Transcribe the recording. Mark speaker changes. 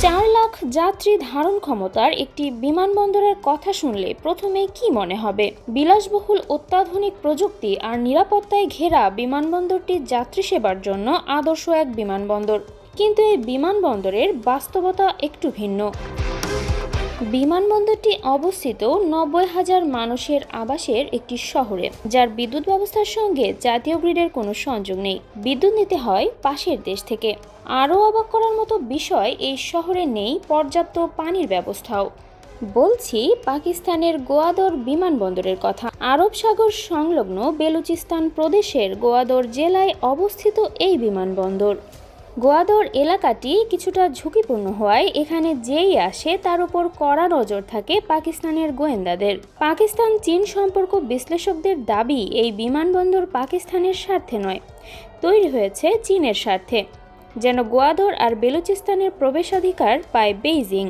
Speaker 1: 4 লাখ যাত্রী ধারণ ক্ষমতার একটি বিমানবন্দরের কথা শুনলে প্রথমে কি মনে হবে? বিলাসবহুল অত্যাধুনিক প্রযুক্তি আর নিরাপত্তায় ঘেরা বিমানবন্দরটি যাত্রী সেবার জন্য আদর্শ এক বিমানবন্দর। কিন্তু এই বিমানবন্দরের বাস্তবতা একটু ভিন্ন। বিমানবন্দরটি অবস্থিত 90,000 মানুষের আবাসের একটি শহরে, যার বিদ্যুৎ ব্যবস্থার সঙ্গে জাতীয় গ্রিডের কোনো সংযোগ নেই। বিদ্যুৎ নিতে হয় পাশের দেশ থেকে। আরও অবাক করার মতো বিষয়, এই শহরে নেই পর্যাপ্ত পানির ব্যবস্থাও। বলছি পাকিস্তানের গোয়াদর বিমানবন্দরের কথা। আরব সাগর সংলগ্ন বেলুচিস্তান প্রদেশের গোয়াদর জেলায় অবস্থিত এই বিমানবন্দর। গোয়াদর এলাকাটি কিছুটা ঝুঁকিপূর্ণ হওয়ায় এখানে যেই আসে তার উপর কড়া নজর থাকে পাকিস্তানের গোয়েন্দাদের। পাকিস্তান চীন সম্পর্ক বিশ্লেষকদের দাবি, এই বিমানবন্দর পাকিস্তানের স্বার্থে নয়, তৈরি হয়েছে চীনের স্বার্থে, যেন গোয়াদর আর বেলুচিস্তানের প্রবেশাধিকার পায় বেইজিং।